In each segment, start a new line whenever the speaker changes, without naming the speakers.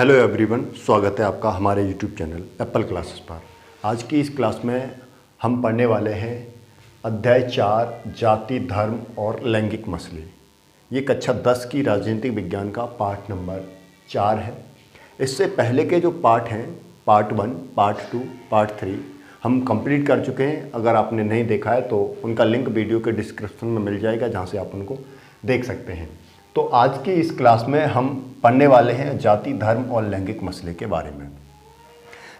Hello everyone, स्वागत है आपका हमारे यूट्यूब चैनल एप्पल क्लासेस पर। आज की इस क्लास में हम पढ़ने वाले हैं अध्याय 4 जाति, धर्म और लैंगिक मसले। ये कक्षा 10 की राजनीतिक विज्ञान का पार्ट नंबर 4 है। इससे पहले के जो पार्ट हैं, पार्ट 1, पार्ट 2, पार्ट 3 हम कंप्लीट कर चुके हैं। अगर आपने नहीं देखा है तो उनका लिंक वीडियो के डिस्क्रिप्शन में मिल जाएगा, जहाँ से आप उनको देख सकते हैं। तो आज की इस क्लास में हम पढ़ने वाले हैं जाति, धर्म और लैंगिक मसले के बारे में।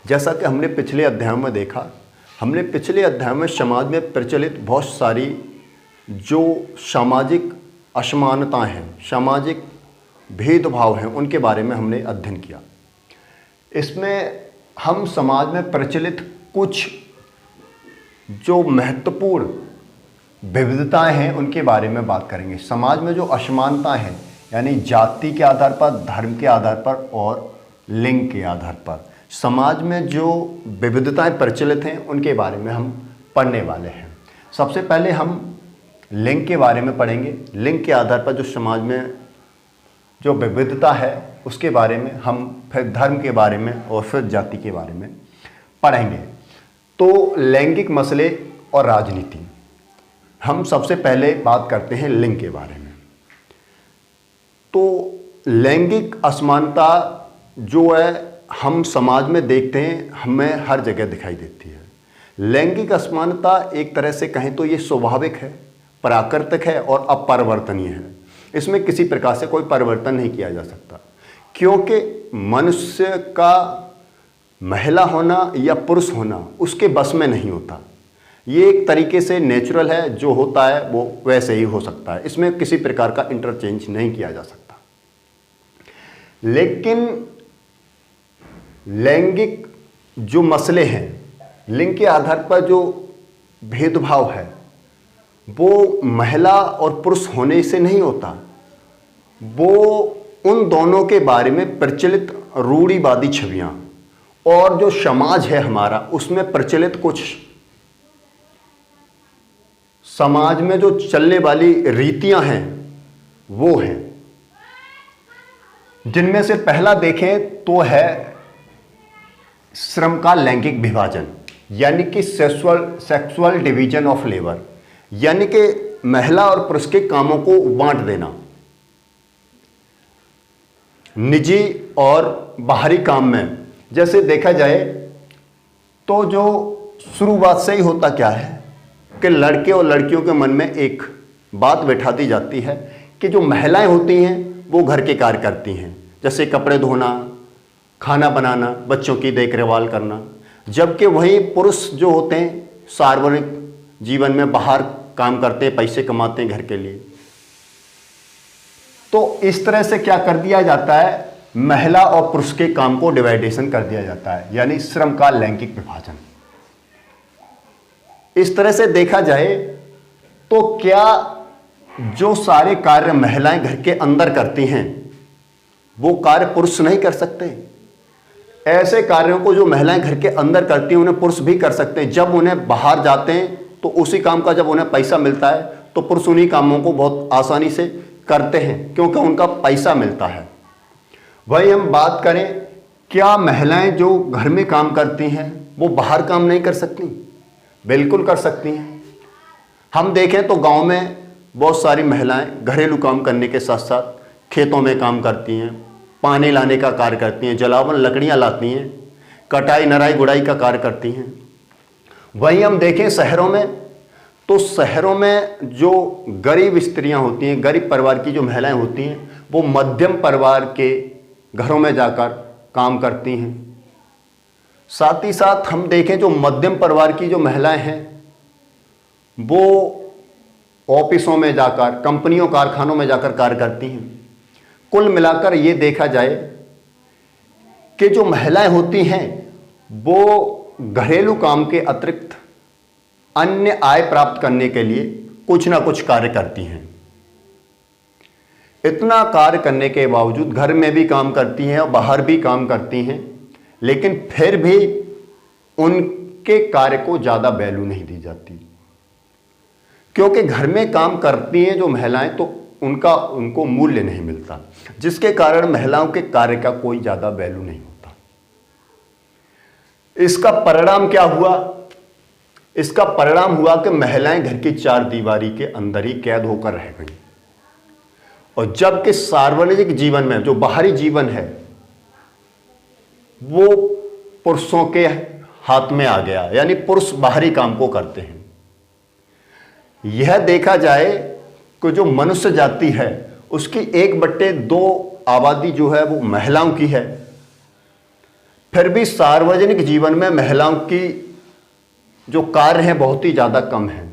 जैसा कि हमने पिछले अध्याय में देखा, हमने पिछले अध्याय में समाज में प्रचलित बहुत सारी जो सामाजिक असमानताएं हैं, सामाजिक भेदभाव हैं, उनके बारे में हमने अध्ययन किया। इसमें हम समाज में प्रचलित कुछ जो महत्वपूर्ण विविधताएं हैं उनके बारे में बात करेंगे। समाज में जो असमानता है, यानी जाति के आधार पर, धर्म के आधार पर और लिंग के आधार पर समाज में जो विविधताएं प्रचलित हैं उनके बारे में हम पढ़ने वाले हैं। सबसे पहले हम लिंग के बारे में पढ़ेंगे। लिंग के आधार पर जो समाज में जो विविधता है उसके बारे में हम फिर धर्म के बारे में और फिर जाति के बारे में पढ़ेंगे। तो लैंगिक मसले और राजनीति, हम सबसे पहले बात करते हैं लिंग के बारे में। तो लैंगिक असमानता जो है हम समाज में देखते हैं, हमें हर जगह दिखाई देती है। लैंगिक असमानता एक तरह से कहें तो ये स्वाभाविक है, प्राकृतिक है और अपरिवर्तनीय है। इसमें किसी प्रकार से कोई परिवर्तन नहीं किया जा सकता, क्योंकि मनुष्य का महिला होना या पुरुष होना उसके बस में नहीं होता। ये एक तरीके से नेचुरल है, जो होता है वो वैसे ही हो सकता है। इसमें किसी प्रकार का इंटरचेंज नहीं किया जा सकता। लेकिन लैंगिक जो मसले हैं, लिंग के आधार पर जो भेदभाव है वो महिला और पुरुष होने से नहीं होता। वो उन दोनों के बारे में प्रचलित रूढ़िवादी छवियां और जो समाज है हमारा उसमें प्रचलित कुछ समाज में जो चलने वाली रीतियां हैं वो हैं, जिनमें से पहला देखें तो है श्रम का लैंगिक विभाजन, यानी कि सेक्सुअल डिवीजन ऑफ लेबर, यानी कि महिला और पुरुष के कामों को बांट देना। निजी और बाहरी काम में जैसे देखा जाए तो जो शुरुआत से ही होता क्या है कि लड़के और लड़कियों के मन में एक बात बैठा दी जाती है कि जो महिलाएं होती हैं वो घर के कार्य करती हैं, जैसे कपड़े धोना, खाना बनाना, बच्चों की देखभाल करना, जबकि वही पुरुष जो होते हैं सार्वजनिक जीवन में बाहर काम करते हैं, पैसे कमाते हैं घर के लिए। तो इस तरह से क्या कर दिया जाता है, महिला और पुरुष के काम को डिवाइडेशन कर दिया जाता है, यानी श्रम का लैंगिक विभाजन। इस तरह से देखा जाए तो क्या जो सारे कार्य महिलाएं घर के अंदर करती हैं वो कार्य पुरुष नहीं कर सकते? ऐसे कार्यों को जो महिलाएं घर के अंदर करती हैं उन्हें पुरुष भी कर सकते हैं। जब उन्हें बाहर जाते हैं तो उसी काम का जब उन्हें पैसा मिलता है तो पुरुष उन्हीं कामों को बहुत आसानी से करते हैं, क्योंकि उनका पैसा मिलता है। वही हम बात करें, क्या महिलाएं जो घर में काम करती हैं वो बाहर काम नहीं कर सकती? बिल्कुल कर सकती हैं। हम देखें तो गांव में बहुत सारी महिलाएं घरेलू काम करने के साथ साथ खेतों में काम करती हैं, पानी लाने का कार्य करती हैं, जलावन लकड़ियां लाती हैं, कटाई नराई गुड़ाई का कार्य करती हैं। वहीं हम देखें शहरों में, तो शहरों में जो गरीब स्त्रियां होती हैं, गरीब परिवार की जो महिलाएं होती हैं, वो मध्यम परिवार के घरों में जाकर काम करती हैं। साथ ही साथ हम देखें जो मध्यम परिवार की जो महिलाएं हैं वो ऑफिसों में जाकर, कंपनियों कारखानों में जाकर कार्य करती हैं। कुल मिलाकर ये देखा जाए कि जो महिलाएं होती हैं वो घरेलू काम के अतिरिक्त अन्य आय प्राप्त करने के लिए कुछ ना कुछ कार्य करती हैं। इतना कार्य करने के बावजूद घर में भी काम करती हैं और बाहर भी काम करती हैं, लेकिन फिर भी उनके कार्य को ज़्यादा वैल्यू नहीं दी जाती, क्योंकि घर में काम करती हैं जो महिलाएं तो उनको मूल्य नहीं मिलता, जिसके कारण महिलाओं के कार्य का कोई ज़्यादा वैल्यू नहीं होता। इसका परिणाम क्या हुआ? इसका परिणाम हुआ कि महिलाएं घर की चार दीवारी के अंदर ही कैद होकर रह गई, और जबकि सार्वजनिक जीवन में जो बाहरी जीवन है वो पुरुषों के हाथ में आ गया, यानी पुरुष बाहरी काम को करते हैं। यह देखा जाए कि जो मनुष्य जाति है उसकी 1/2 आबादी जो है वो महिलाओं की है, फिर भी सार्वजनिक जीवन में महिलाओं की जो कार्य हैं बहुत ही ज़्यादा कम है।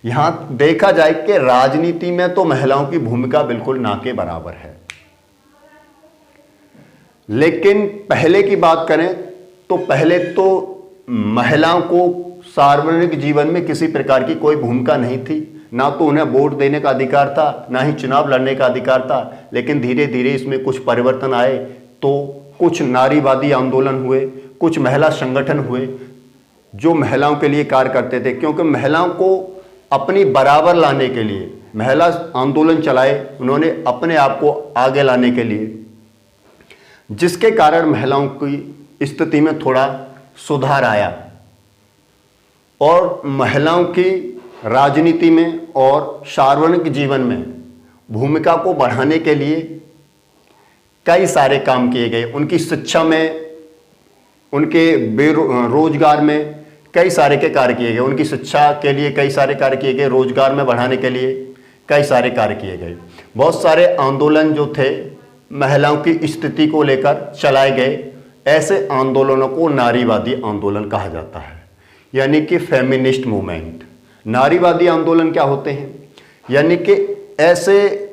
यहाँ देखा जाए कि राजनीति में तो महिलाओं की भूमिका बिल्कुल ना के बराबर है, लेकिन पहले की बात करें तो पहले तो महिलाओं को सार्वजनिक जीवन में किसी प्रकार की कोई भूमिका नहीं थी, ना तो उन्हें वोट देने का अधिकार था, ना ही चुनाव लड़ने का अधिकार था। लेकिन धीरे धीरे इसमें कुछ परिवर्तन आए, तो कुछ नारीवादी आंदोलन हुए, कुछ महिला संगठन हुए जो महिलाओं के लिए कार्य करते थे, क्योंकि महिलाओं को अपनी बराबर लाने के लिए महिला आंदोलन चलाए उन्होंने अपने आप को आगे लाने के लिए, जिसके कारण महिलाओं की स्थिति में थोड़ा सुधार आया और महिलाओं की राजनीति में और सार्वजनिक जीवन में भूमिका को बढ़ाने के लिए कई सारे काम किए गए। उनकी शिक्षा में, उनके रोजगार में कई सारे के कार्य किए गए, उनकी शिक्षा के लिए कई सारे कार्य किए गए, रोजगार में बढ़ाने के लिए कई सारे कार्य किए गए। बहुत सारे आंदोलन जो थे महिलाओं की स्थिति को लेकर चलाए गए। ऐसे आंदोलनों को नारीवादी आंदोलन कहा जाता है, यानी कि फेमिनिस्ट मूवमेंट। नारीवादी आंदोलन क्या होते हैं? यानी कि ऐसे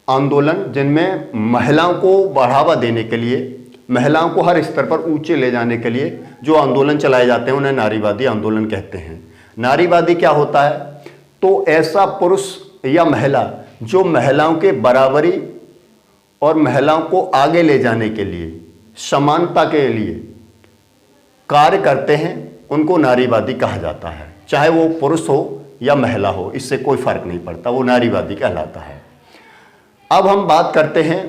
आंदोलन जिनमें महिलाओं को बढ़ावा देने के लिए, महिलाओं को हर स्तर पर ऊंचे ले जाने के लिए जो आंदोलन चलाए जाते हैं उन्हें नारीवादी आंदोलन कहते हैं। नारीवादी क्या होता है? तो ऐसा पुरुष या महिला जो महिलाओं के बराबरी और महिलाओं को आगे ले जाने के लिए, समानता के लिए कार्य करते हैं, उनको नारीवादी कहा जाता है। चाहे वो पुरुष हो या महिला हो, इससे कोई फर्क नहीं पड़ता, वो नारीवादी कहलाता है। अब हम बात करते हैं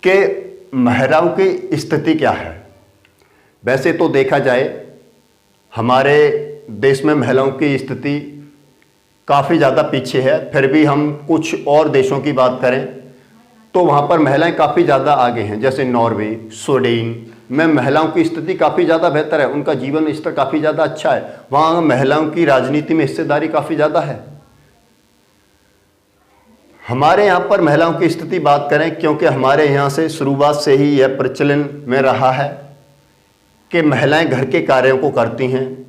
कि महिलाओं की स्थिति क्या है। वैसे तो देखा जाए हमारे देश में महिलाओं की स्थिति काफ़ी ज़्यादा पीछे है, फिर भी हम कुछ और देशों की बात करें तो वहाँ पर महिलाएं काफ़ी ज़्यादा आगे हैं। जैसे नॉर्वे, स्वीडन में महिलाओं की स्थिति काफ़ी ज़्यादा बेहतर है, उनका जीवन स्तर काफ़ी ज़्यादा अच्छा है, वहाँ महिलाओं की राजनीति में हिस्सेदारी काफ़ी ज़्यादा है। हमारे यहाँ पर महिलाओं की स्थिति बात करें, क्योंकि हमारे यहाँ से शुरुआत से ही यह प्रचलन में रहा है कि महिलाएं घर के कार्यों को करती हैं,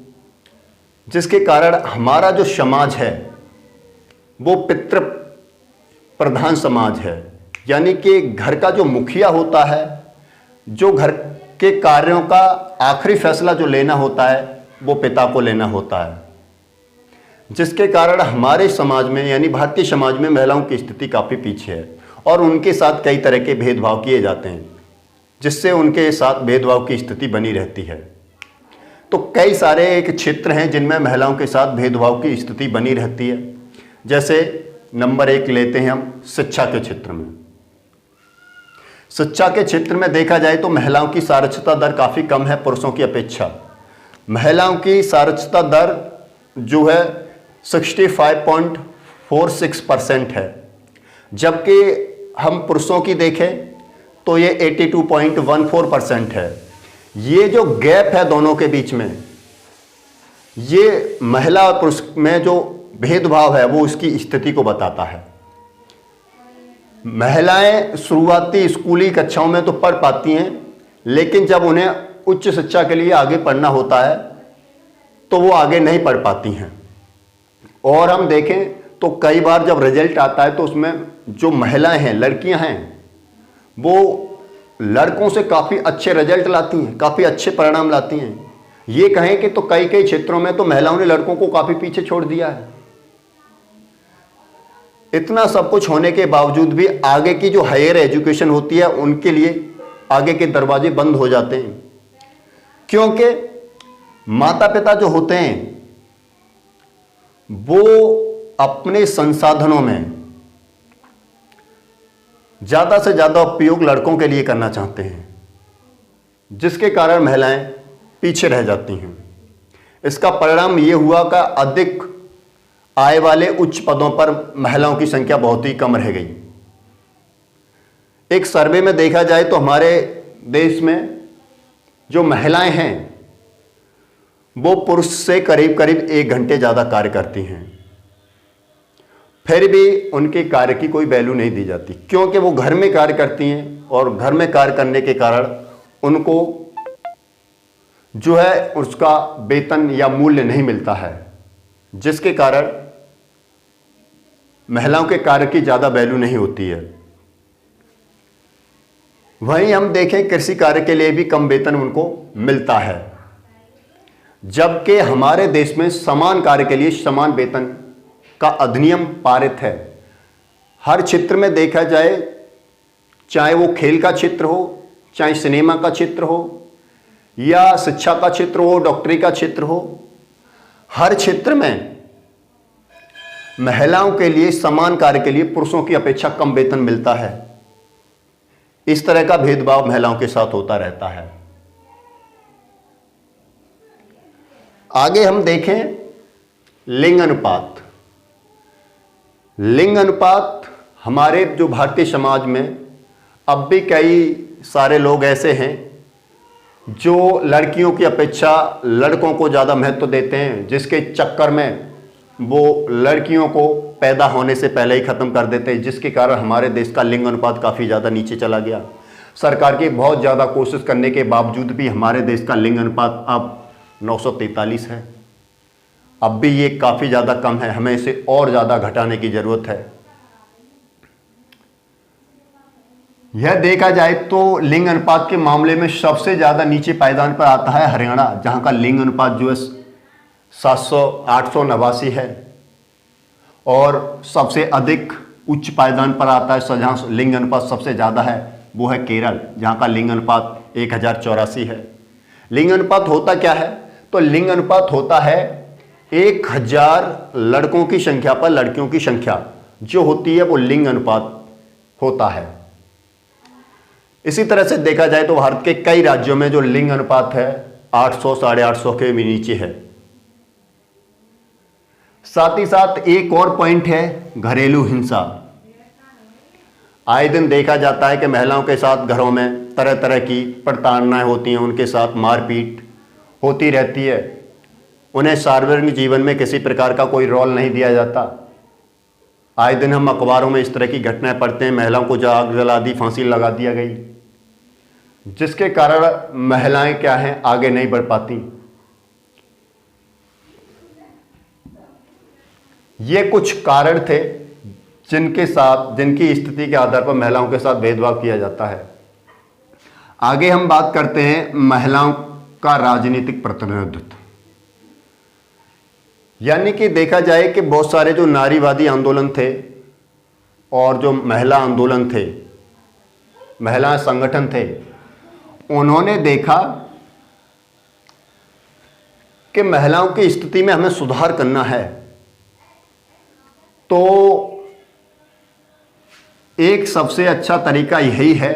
जिसके कारण हमारा जो समाज है वो पितृ प्रधान समाज है। यानी कि घर का जो मुखिया होता है, जो घर के कार्यों का आखिरी फैसला जो लेना होता है वो पिता को लेना होता है, जिसके कारण हमारे समाज में यानी भारतीय समाज में महिलाओं की स्थिति काफ़ी पीछे है और उनके साथ कई तरह के भेदभाव किए जाते हैं, जिससे उनके साथ भेदभाव की स्थिति बनी रहती है। तो कई सारे एक क्षेत्र हैं जिनमें महिलाओं के साथ भेदभाव की स्थिति बनी रहती है। जैसे नंबर 1 लेते हैं हम शिक्षा के क्षेत्र में। शिक्षा के क्षेत्र में देखा जाए तो महिलाओं की साक्षरता दर काफ़ी कम है पुरुषों की अपेक्षा। महिलाओं की साक्षरता दर जो है 65.46% है, जबकि हम पुरुषों की देखें तो ये 82.14% है। ये जो गैप है दोनों के बीच में, ये महिला और पुरुष में जो भेदभाव है वो इसकी स्थिति को बताता है। महिलाएं शुरुआती स्कूली कक्षाओं में तो पढ़ पाती हैं, लेकिन जब उन्हें उच्च शिक्षा के लिए आगे पढ़ना होता है तो वो आगे नहीं पढ़ पाती हैं। और हम देखें तो कई बार जब रिजल्ट आता है तो उसमें जो महिलाएं हैं, लड़कियां हैं, वो लड़कों से काफ़ी अच्छे रिजल्ट लाती हैं, काफ़ी अच्छे परिणाम लाती हैं। ये कहें कि तो कई क्षेत्रों में तो महिलाओं ने लड़कों को काफ़ी पीछे छोड़ दिया है। इतना सब कुछ होने के बावजूद भी आगे की जो हायर एजुकेशन होती है उनके लिए आगे के दरवाजे बंद हो जाते हैं, क्योंकि माता पिता जो होते हैं वो अपने संसाधनों में ज़्यादा से ज़्यादा उपयोग लड़कों के लिए करना चाहते हैं, जिसके कारण महिलाएं पीछे रह जाती हैं। इसका परिणाम ये हुआ कि अधिक आय वाले उच्च पदों पर महिलाओं की संख्या बहुत ही कम रह गई। एक सर्वे में देखा जाए तो हमारे देश में जो महिलाएं हैं वो पुरुष से करीब करीब 1 घंटे ज़्यादा कार्य करती हैं, फिर भी उनके कार्य की कोई वैल्यू नहीं दी जाती, क्योंकि वो घर में कार्य करती हैं और घर में कार्य करने के कारण उनको जो है उसका वेतन या मूल्य नहीं मिलता है, जिसके कारण महिलाओं के कार्य की ज़्यादा वैल्यू नहीं होती है। वहीं हम देखें कृषि कार्य के लिए भी कम वेतन उनको मिलता है, जबकि हमारे देश में समान कार्य के लिए समान वेतन का अधिनियम पारित है। हर क्षेत्र में देखा जाए, चाहे वो खेल का क्षेत्र हो, चाहे सिनेमा का क्षेत्र हो, या शिक्षा का क्षेत्र हो, डॉक्टरी का क्षेत्र हो, हर क्षेत्र में महिलाओं के लिए समान कार्य के लिए पुरुषों की अपेक्षा कम वेतन मिलता है। इस तरह का भेदभाव महिलाओं के साथ होता रहता है। आगे हम देखें लिंग अनुपात। लिंग अनुपात हमारे जो भारतीय समाज में अब भी कई सारे लोग ऐसे हैं जो लड़कियों की अपेक्षा लड़कों को ज़्यादा महत्व देते हैं, जिसके चक्कर में वो लड़कियों को पैदा होने से पहले ही ख़त्म कर देते हैं, जिसके कारण हमारे देश का लिंग अनुपात काफ़ी ज़्यादा नीचे चला गया। सरकार की बहुत ज़्यादा कोशिश करने के बावजूद भी हमारे देश का लिंग अनुपात अब 943 है। अब भी ये काफ़ी ज़्यादा कम है, हमें इसे और ज़्यादा घटाने की ज़रूरत है। यह देखा जाए तो लिंग अनुपात के मामले में सबसे ज़्यादा नीचे पायदान पर आता है हरियाणा, जहाँ का लिंग अनुपात जो है 889 है, और सबसे अधिक उच्च पायदान पर आता है, जहाँ लिंग अनुपात सबसे ज़्यादा है वो है केरल, जहाँ का लिंग अनुपात 1084 है। लिंग अनुपात होता क्या है? तो लिंग अनुपात होता है 1000 लड़कों की संख्या पर लड़कियों की संख्या जो होती है वो लिंग अनुपात होता है। इसी तरह से देखा जाए तो भारत के कई राज्यों में जो लिंग अनुपात है 800 850 के भी नीचे है। साथ ही साथ एक और पॉइंट है घरेलू हिंसा। आए दिन देखा जाता है कि महिलाओं के साथ घरों में तरह तरह की प्रताड़नाएं होती हैं, उनके साथ मारपीट होती रहती है, उन्हें सार्वजनिक जीवन में किसी प्रकार का कोई रोल नहीं दिया जाता। आए दिन हम अखबारों में इस तरह की घटनाएं पढ़ते हैं, महिलाओं को आग जला दी, फांसी लगा दिया गई, जिसके कारण महिलाएं क्या हैं आगे नहीं बढ़ पाती। ये कुछ कारण थे जिनकी स्थिति के आधार पर महिलाओं के साथ भेदभाव किया जाता है। आगे हम बात करते हैं महिलाओं का राजनीतिक प्रतिनिधित्व। यानी कि देखा जाए कि बहुत सारे जो नारीवादी आंदोलन थे और जो महिला आंदोलन थे, महिला संगठन थे, उन्होंने देखा कि महिलाओं की स्थिति में हमें सुधार करना है, तो एक सबसे अच्छा तरीका यही है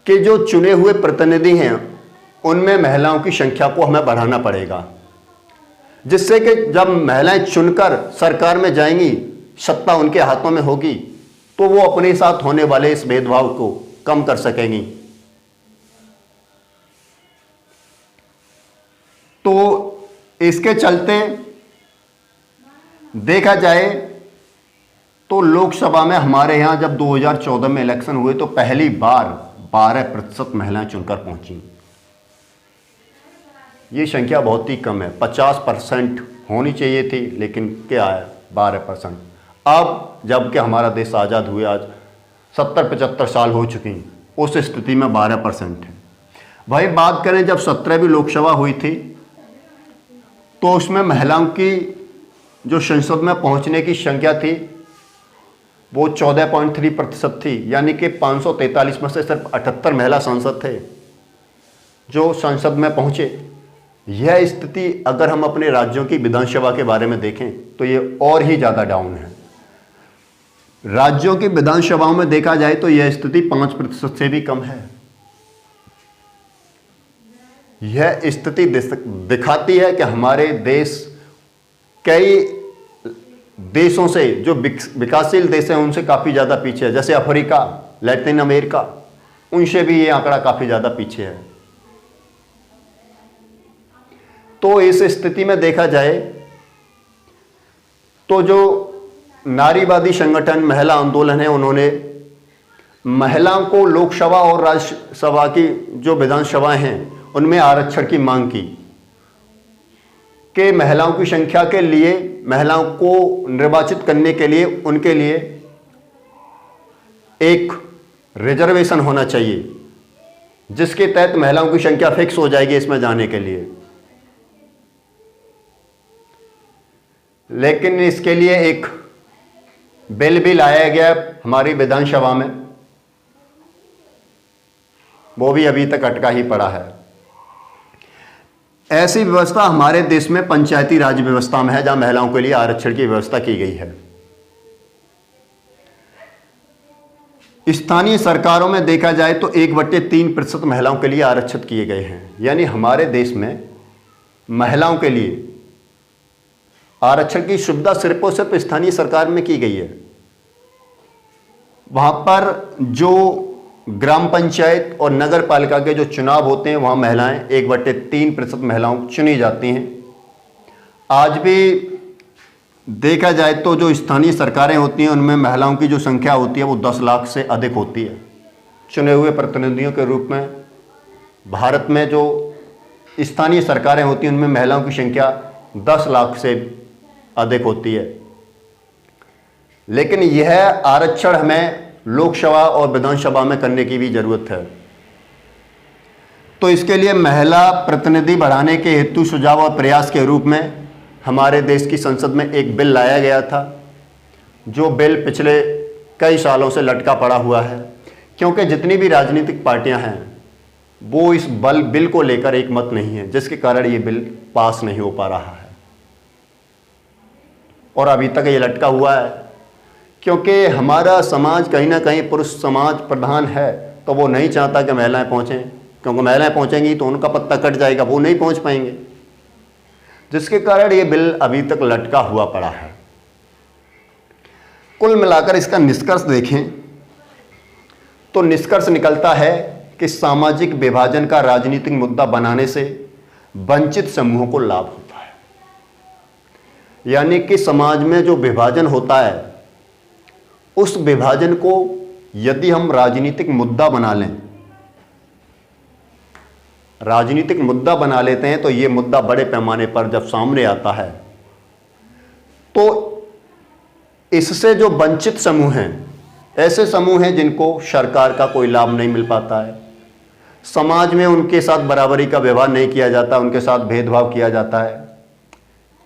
कि जो चुने हुए प्रतिनिधि हैं उनमें महिलाओं की संख्या को हमें बढ़ाना पड़ेगा, जिससे कि जब महिलाएं चुनकर सरकार में जाएंगी, सत्ता उनके हाथों में होगी, तो वो अपने साथ होने वाले इस भेदभाव को कम कर सकेंगी। तो इसके चलते देखा जाए तो लोकसभा में हमारे यहाँ जब 2014 में इलेक्शन हुए तो पहली बार 12% महिलाएं चुनकर पहुंची। ये संख्या बहुत ही कम है, 50% होनी चाहिए थी, लेकिन क्या है 12%। अब जबकि हमारा देश आज़ाद हुए आज 70-75 साल हो चुकी, उस स्थिति में 12% है। भाई बात करें जब 17वीं लोकसभा हुई थी तो उसमें महिलाओं की जो संसद में पहुंचने की संख्या थी वो 14.3% थी, यानी कि 543 में से सिर्फ 78 महिला सांसद थे जो संसद में पहुंचे। यह स्थिति अगर हम अपने राज्यों की विधानसभा के बारे में देखें तो ये और ही ज़्यादा डाउन है। राज्यों की विधानसभाओं में देखा जाए तो यह स्थिति 5% से भी कम है। यह स्थिति दिखाती है कि हमारे देश कई देशों से, जो विकासशील देश हैं उनसे काफ़ी ज़्यादा पीछे है। जैसे अफ्रीका, लैटिन अमेरिका, उनसे भी ये आंकड़ा काफ़ी ज़्यादा पीछे है। तो इस स्थिति में देखा जाए तो जो नारीवादी संगठन, महिला आंदोलन है, उन्होंने महिलाओं को लोकसभा और राज्यसभा की जो विधानसभाएं हैं उनमें आरक्षण की मांग की कि महिलाओं की संख्या के लिए, महिलाओं को निर्वाचित करने के लिए उनके लिए एक रिजर्वेशन होना चाहिए, जिसके तहत महिलाओं की संख्या फिक्स हो जाएगी इसमें जाने के लिए। लेकिन इसके लिए एक बिल भी लाया गया हमारी विधानसभा में, वो भी अभी तक अटका ही पड़ा है। ऐसी व्यवस्था हमारे देश में पंचायती राज व्यवस्था में है, जहां महिलाओं के लिए आरक्षण की व्यवस्था की गई है। स्थानीय सरकारों में देखा जाए तो 1/3% महिलाओं के लिए आरक्षित किए गए हैं। यानी हमारे देश में महिलाओं के लिए आरक्षण की सुविधा सिर्फ और सिर्फ स्थानीय सरकार में की गई है। वहां पर जो ग्राम पंचायत और नगर पालिका के जो चुनाव होते हैं, वहां महिलाएं 1/3% महिलाओं चुनी जाती हैं। आज भी देखा जाए तो जो स्थानीय सरकारें होती हैं उनमें महिलाओं की जो संख्या होती है वो 10 लाख से अधिक होती है। चुने हुए प्रतिनिधियों के रूप में भारत में जो स्थानीय सरकारें होती हैं उनमें महिलाओं की संख्या 10 लाख से अधिक होती है। लेकिन यह आरक्षण हमें लोकसभा और विधानसभा में करने की भी जरूरत है। तो इसके लिए महिला प्रतिनिधि बढ़ाने के हेतु सुझाव और प्रयास के रूप में हमारे देश की संसद में एक बिल लाया गया था, जो बिल पिछले कई सालों से लटका पड़ा हुआ है, क्योंकि जितनी भी राजनीतिक पार्टियां हैं वो इस बिल को लेकर एक मत नहीं है, जिसके कारण ये बिल पास नहीं हो पा रहा है और अभी तक ये लटका हुआ है। क्योंकि हमारा समाज कहीं ना कहीं पुरुष समाज प्रधान है, तो वो नहीं चाहता कि महिलाएं पहुंचें, क्योंकि महिलाएं पहुंचेंगी तो उनका पत्ता कट जाएगा, वो नहीं पहुंच पाएंगे, जिसके कारण ये बिल अभी तक लटका हुआ पड़ा है। कुल मिलाकर इसका निष्कर्ष देखें तो निष्कर्ष निकलता है कि सामाजिक विभाजन का राजनीतिक मुद्दा बनाने से वंचित समूहों को लाभ होता है। यानी कि समाज में जो विभाजन होता है, उस विभाजन को यदि हम राजनीतिक मुद्दा बना लें, राजनीतिक मुद्दा बना लेते हैं, तो ये मुद्दा बड़े पैमाने पर जब सामने आता है तो इससे जो वंचित समूह हैं, ऐसे समूह हैं जिनको सरकार का कोई लाभ नहीं मिल पाता है, समाज में उनके साथ बराबरी का व्यवहार नहीं किया जाता, उनके साथ भेदभाव किया जाता है,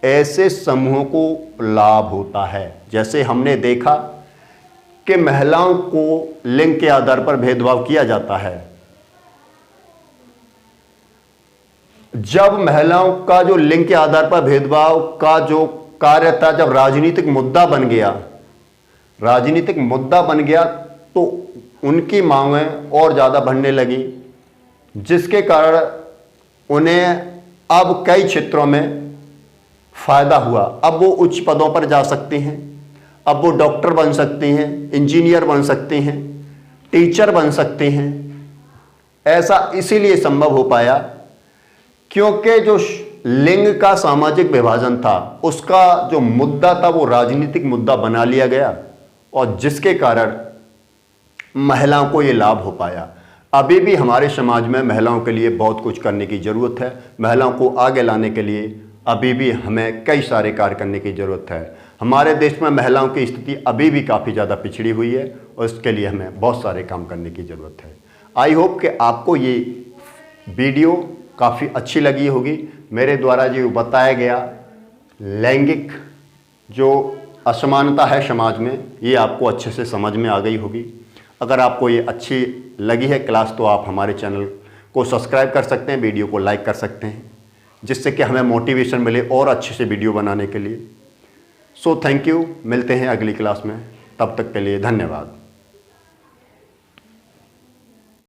ऐसे समूहों को लाभ होता है। जैसे हमने देखा कि महिलाओं को लिंग के आधार पर भेदभाव किया जाता है। जब महिलाओं का जो लिंग के आधार पर भेदभाव का जो कार्य था, जब राजनीतिक मुद्दा बन गया तो उनकी मांगें और ज़्यादा बढ़ने लगी, जिसके कारण उन्हें अब कई क्षेत्रों में फायदा हुआ। अब वो उच्च पदों पर जा सकती हैं, अब वो डॉक्टर बन सकती हैं, इंजीनियर बन सकती हैं, टीचर बन सकती हैं। ऐसा इसीलिए संभव हो पाया क्योंकि जो लिंग का सामाजिक विभाजन था, उसका जो मुद्दा था वो राजनीतिक मुद्दा बना लिया गया, और जिसके कारण महिलाओं को ये लाभ हो पाया। अभी भी हमारे समाज में महिलाओं के लिए बहुत कुछ करने की ज़रूरत है। महिलाओं को आगे लाने के लिए अभी भी हमें कई सारे कार्य करने की ज़रूरत है। हमारे देश में महिलाओं की स्थिति अभी भी काफ़ी ज़्यादा पिछड़ी हुई है और इसके लिए हमें बहुत सारे काम करने की ज़रूरत है। आई होप कि आपको ये वीडियो काफ़ी अच्छी लगी होगी। मेरे द्वारा जो बताया गया लैंगिक जो असमानता है समाज में, ये आपको अच्छे से समझ में आ गई होगी। अगर आपको ये अच्छी लगी है क्लास तो आप हमारे चैनल को सब्सक्राइब कर सकते हैं, वीडियो को लाइक कर सकते हैं, जिससे कि हमें मोटिवेशन मिले और अच्छे से वीडियो बनाने के लिए। सो थैंक यू, मिलते हैं अगली क्लास में। तब तक के लिए धन्यवाद।